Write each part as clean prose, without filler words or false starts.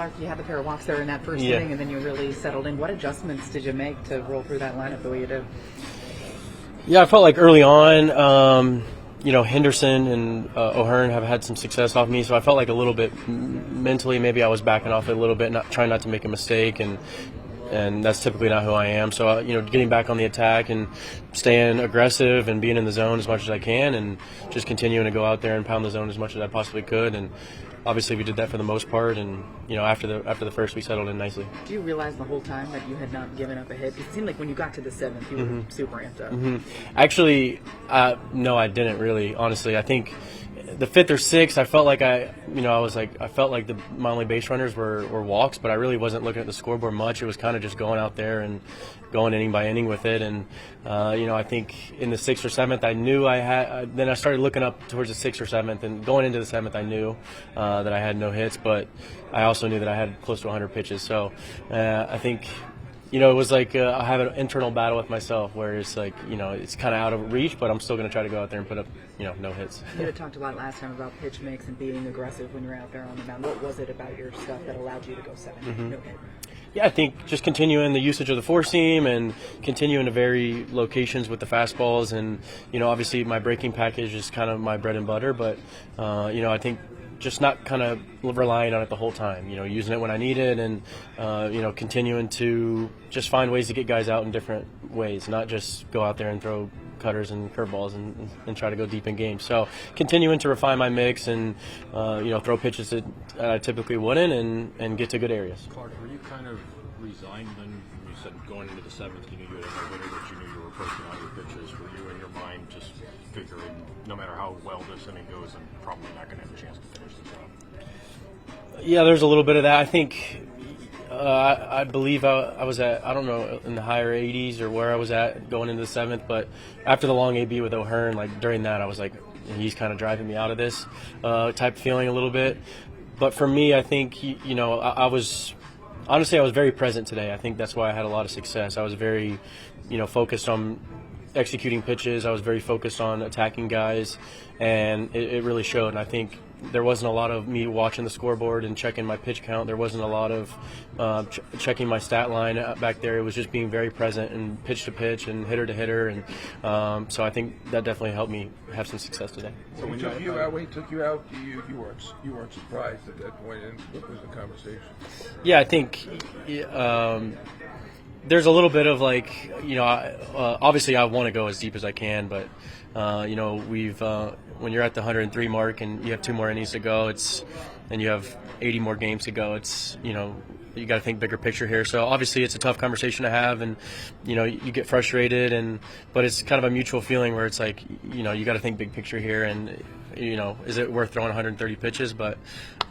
Clarke, you had the pair of walks there in that first inning, and then you really settled in. What adjustments did you make to roll through that lineup the way you did? Yeah, I felt like early on, Henderson and O'Hearn have had some success off me, so I felt like a little bit mentally maybe I was backing off a little bit, trying not to make a mistake, and that's typically not who I am. So, getting back on the attack and staying aggressive and being in the zone as much as I can, and just continuing to go out there and pound the zone as much as I possibly could. And obviously we did that for the most part, and after the first we settled in nicely. Do you realize the whole time that you had not given up a hit? It seemed like when you got to the seventh, you were super amped up. Actually, no, I didn't really. Honestly, I think the fifth or sixth, I felt like I felt like my only base runners were walks, but I really wasn't looking at the scoreboard much. It was kind of just going out there and going inning by inning with it. And I think in the sixth or seventh, I knew I had. Then I started looking up towards the sixth or seventh, and going into the seventh, I knew that I had no hits, but I also knew that I had close to 100 pitches. So I think. It was like I have an internal battle with myself where it's like, it's kind of out of reach, but I'm still going to try to go out there and put up, no hits. You had talked a lot last time about pitch mix and being aggressive when you're out there on the mound. What was it about your stuff that allowed you to go 7 no hit? Yeah, I think just continuing the usage of the four seam and continuing to vary locations with the fastballs. And, obviously my breaking package is kind of my bread and butter, but, I think just not kind of relying on it the whole time, using it when I need it, and, continuing to just find ways to get guys out in different ways, not just go out there and throw cutters and curveballs and try to go deep in games. So continuing to refine my mix and, throw pitches that I typically wouldn't and get to good areas. Clarke, were you kind of resigned then? You said going into the seventh, you knew you had a no-hitter, but you knew you were approaching all your pitches. Were you in your mind just figuring no matter how well this inning goes, I'm probably not going to have a chance to finish this out? Yeah, there's a little bit of that. I think I believe I was at, I don't know, in the higher 80s or where I was at going into the seventh, but after the long AB with O'Hearn, like during that, I was like, he's kind of driving me out of this type of feeling a little bit. But for me, I think, I was very present today. I think that's why I had a lot of success. I was very, focused on executing pitches. I was very focused on attacking guys, and it really showed. And I think there wasn't a lot of me watching the scoreboard and checking my pitch count. There wasn't a lot of checking my stat line back there. It was just being very present and pitch to pitch and hitter to hitter. And so I think that definitely helped me have some success today. So when he took you out, you weren't surprised at that point. And what was the conversation? Yeah, I think there's a little bit of like, obviously I want to go as deep as I can, but we've when you're at the 103 mark and you have 2 more innings to go, and you have 80 more games to go, it's you got to think bigger picture here. So obviously it's a tough conversation to have, and you get frustrated, but it's kind of a mutual feeling where it's like you got to think big picture here, and is it worth throwing 130 pitches? But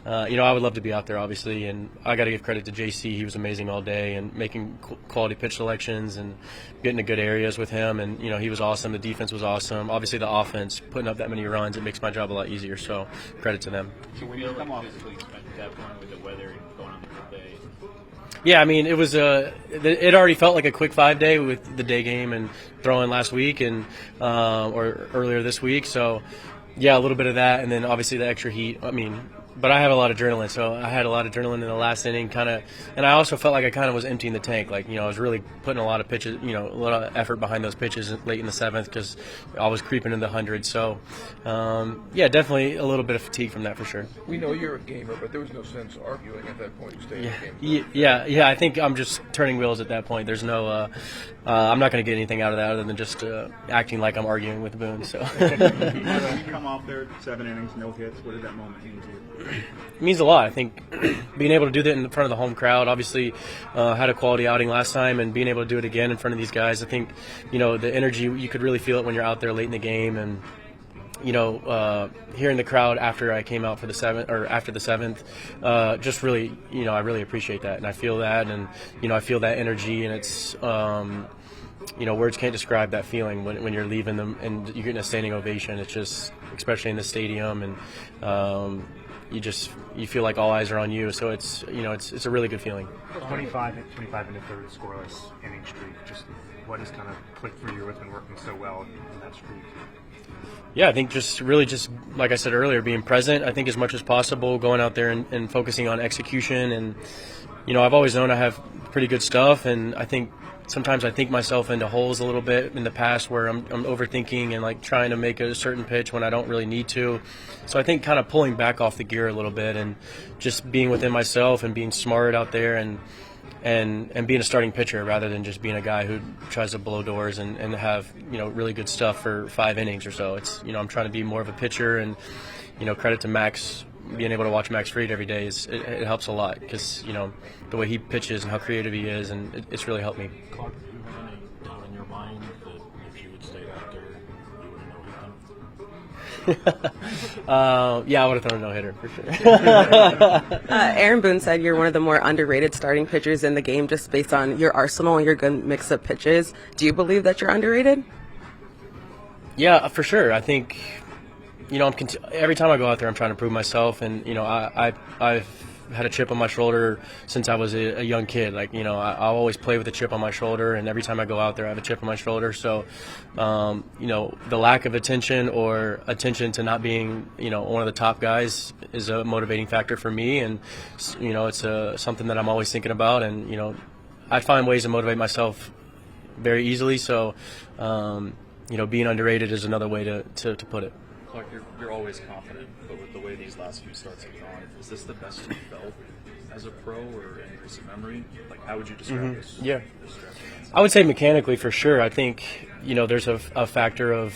I would love to be out there, obviously, and I got to give credit to JC. He was amazing all day and making quality pitch selections and getting to good areas with him, and he was awesome. The defense was awesome. Obviously the offense, putting up that many runs, it makes my job a lot easier, so credit to them. So when you come off physically spent at that point with the weather and going on the full day? Yeah, I mean, it was it already felt like a quick 5-day with the day game and throwing last week and or earlier this week. So yeah, a little bit of that, and then obviously the extra heat. I mean, but I have a lot of adrenaline, so I had a lot of adrenaline in the last inning, and I also felt like I kind of was emptying the tank. Like, I was really putting a lot of pitches, a lot of effort behind those pitches late in the seventh because I was creeping in the hundreds. So, yeah, definitely a little bit of fatigue from that for sure. We know you're a gamer, but there was no sense arguing at that point. You stayed in the game. Yeah. I think I'm just turning wheels at that point. There's no, I'm not going to get anything out of that other than just acting like I'm arguing with Boone. So. When you come off there, 7 innings, no hits, what did that moment mean to you? It means a lot. I think being able to do that in front of the home crowd, obviously had a quality outing last time, and being able to do it again in front of these guys, I think, the energy, you could really feel it when you're out there late in the game, and hearing the crowd after I came out for the after the seventh, just really, I really appreciate that, and I feel that, and I feel that energy, and it's words can't describe that feeling when you're leaving them and you're getting a standing ovation. It's just, especially in the stadium, and you feel like all eyes are on you. So it's it's a really good feeling. 25 into third scoreless inning streak. Just what has kind of clicked for you? What's been working so well in that streak? Yeah, I think just like I said earlier, being present, I think as much as possible, going out there and focusing on execution. And, I've always known I have pretty good stuff, and I think sometimes I think myself into holes a little bit in the past where I'm overthinking and like trying to make a certain pitch when I don't really need to. So I think kind of pulling back off the gear a little bit and just being within myself and being smart out there and being a starting pitcher rather than just being a guy who tries to blow doors and have really good stuff for 5 innings or so. It's I'm trying to be more of a pitcher, and credit to Max, being able to watch Max Fried every day it helps a lot because the way he pitches and how creative he is, and it's really helped me. Clarke, do you have any doubt in your mind that if you had stayed out there, you would have no-hit them? Yeah, I would have thrown a no-hitter for sure. Aaron Boone said you're one of the more underrated starting pitchers in the game just based on your arsenal and your good mix of pitches. Do you believe that you're underrated? Yeah, for sure. I think, every time I go out there, I'm trying to prove myself, and I've had a chip on my shoulder since I was a young kid. Like, I always play with a chip on my shoulder, and every time I go out there, I have a chip on my shoulder. So, the lack of attention or attention to not being, one of the top guys is a motivating factor for me, and it's something that I'm always thinking about, and I find ways to motivate myself very easily. So, being underrated is another way to put it. Clarke, you're always confident, but with the way these last few starts have gone, is this the best you felt as a pro or in recent memory? Like, how would you describe this? Yeah. This stretch? I would say mechanically for sure. I think, there's a factor of,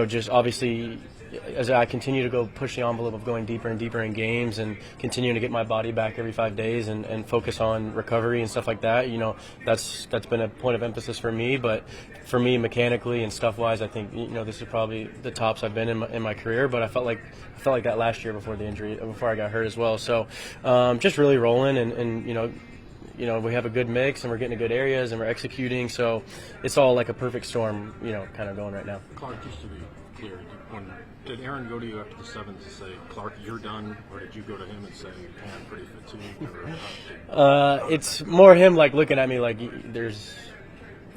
just obviously as I continue to go push the envelope of going deeper and deeper in games and continuing to get my body back every 5 days and focus on recovery and stuff like that, that's been a point of emphasis for me. But for me, mechanically and stuff-wise, I think, this is probably the tops I've been in my career. But I felt like that last year before the injury, before I got hurt as well. So just really rolling and we have a good mix and we're getting to good areas and we're executing. So it's all like a perfect storm, kind of going right now. Clarke, just to be clear, did Aaron go to you after the 7th to say, Clarke, you're done, or did you go to him and say, I'm pretty fatigued? It's more him like looking at me like this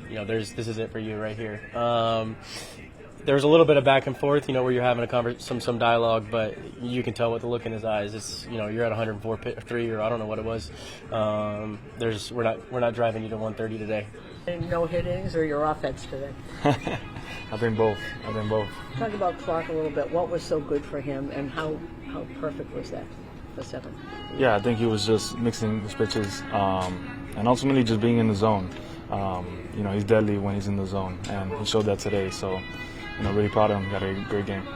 is it for you right here. There's a little bit of back and forth, where you're having some dialogue, but you can tell with the look in his eyes. It's you're at 104.3 or I don't know what it was. We're not driving you to 130 today. No hittings or your offense today? I think both. Talk about Clarke a little bit. What was so good for him, and how perfect was that, the 7th? Yeah, I think he was just mixing his pitches and ultimately just being in the zone. He's deadly when he's in the zone, and he showed that today. So, really proud of him. Got a great game.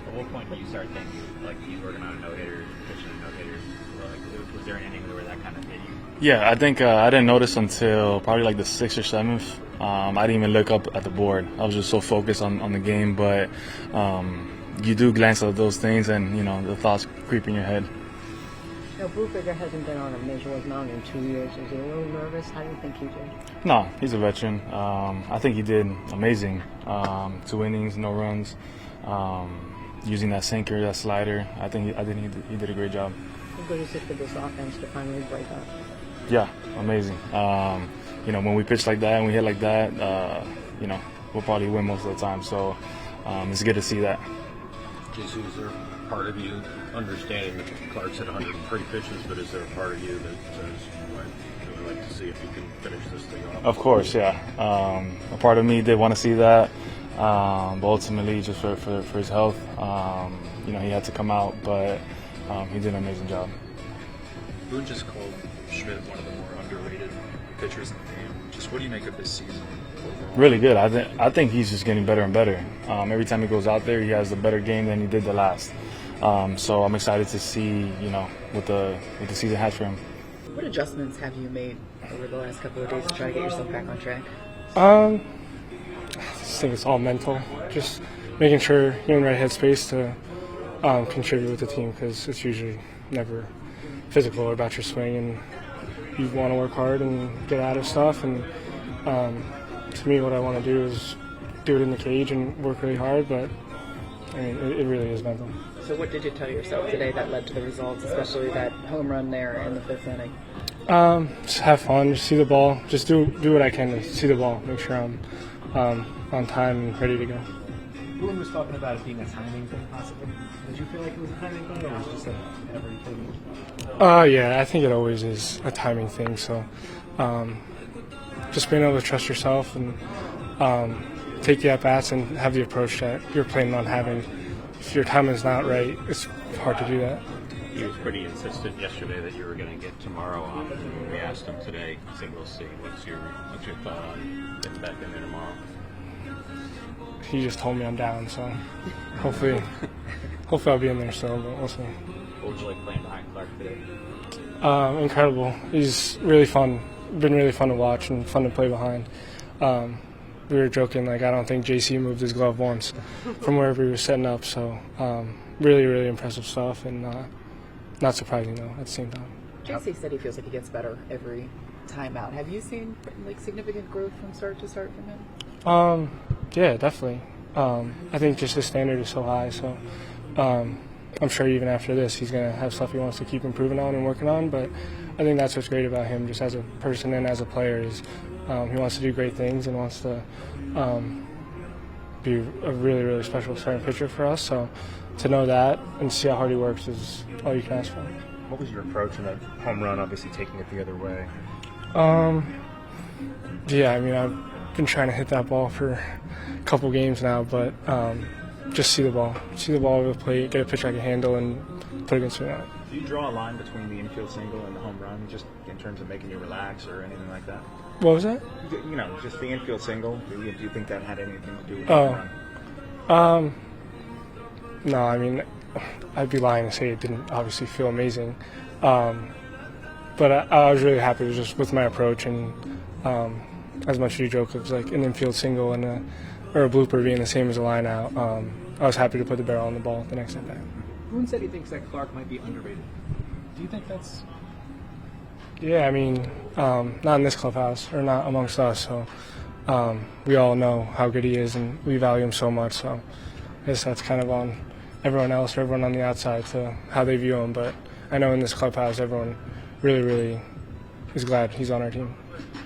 At what point did you start thinking, like, he's working on a no-hitter, pitching a no-hitter? Like, was there an inning where that kind of hit you? Yeah, I think I didn't notice until probably like the 6th or 7th. I didn't even look up at the board. I was just so focused on the game. But you do glance at those things, and the thoughts creep in your head. Brubaker hasn't been on a major league mound in 2 years. Is he a little nervous? How do you think he did? No, he's a veteran. I think he did amazing. 2 innings, no runs, using that sinker, that slider. I think he did a great job. How good is it for this offense to finally break up? Yeah, amazing. When we pitch like that and we hit like that, we'll probably win most of the time. So it's good to see that. JC, is there part of you understanding that Clarke's at 103 pitches, but is there a part of you that says, I'd really like to see if you can finish this thing off? Of course, yeah. A part of me did want to see that, but ultimately just for his health, he had to come out, but he did an amazing job. Boone just called Schmidt one of the more underrated pitchers in the game. Just what do you make of this season overall? Really good. I think he's just getting better and better. Every time he goes out there, he has a better game than he did the last. So I'm excited to see, what the season has for him. What adjustments have you made over the last couple of days to try to get yourself back on track? I just think it's all mental. Just making sure you're in the right headspace to contribute with the team, because it's usually never physical or about your swing, and you want to work hard and get out of stuff. And to me, what I want to do is do it in the cage and work really hard, but I mean, it really is mental. So what did you tell yourself today that led to the results, especially that home run there in the 5th inning? Just have fun, just see the ball, just do what I can to see the ball, make sure I'm on time and ready to go. Boone was talking about it being a timing thing, possibly. Did you feel like it was a timing thing, or was it just whenever you played? Yeah, I think it always is a timing thing. So, just being able to trust yourself and take the at bats and have the approach that you're planning on having. If your timing is not right, it's hard to do that. He was pretty insistent yesterday that you were going to get tomorrow off, and when we asked him today, he said, "We'll see." What's your thought on getting back in there tomorrow? He just told me I'm down, so hopefully I'll be in there still, but we'll see. What would you like playing behind Clarke today? Incredible. He's really fun. Been really fun to watch and fun to play behind. We were joking, like, I don't think JC moved his glove once from wherever he was setting up, so really, really impressive stuff, and not surprising, though, at the same time. JC said he feels like he gets better every time out. Have you seen like significant growth from start to start from him? Yeah, definitely. I think just his standard is so high, so I'm sure even after this he's going to have stuff he wants to keep improving on and working on, but I think that's what's great about him just as a person and as a player is he wants to do great things and wants to be a really, really special starting pitcher for us, so to know that and see how hard he works is all you can ask for. What was your approach in that home run, obviously taking it the other way? Yeah, I mean, I've been trying to hit that ball for a couple games now, but just see the ball over the plate, get a pitch I can handle, and put it against me out. Do you draw a line between the infield single and the home run, just in terms of making you relax or anything like that? What was that? You know, just the infield single. Do you think that had anything to do with the home run? No, I mean, I'd be lying to say it didn't obviously feel amazing, but I was really happy just with my approach and as much as you joke, it was like an infield single and or a blooper being the same as a line out. I was happy to put the barrel on the ball the next at bat. Boone said he thinks that Clarke might be underrated. Do you think that's? Yeah, I mean, not in this clubhouse or not amongst us. So we all know how good he is, and we value him so much. So I guess that's kind of on everyone else or everyone on the outside to how they view him. But I know in this clubhouse, everyone really, really is glad he's on our team.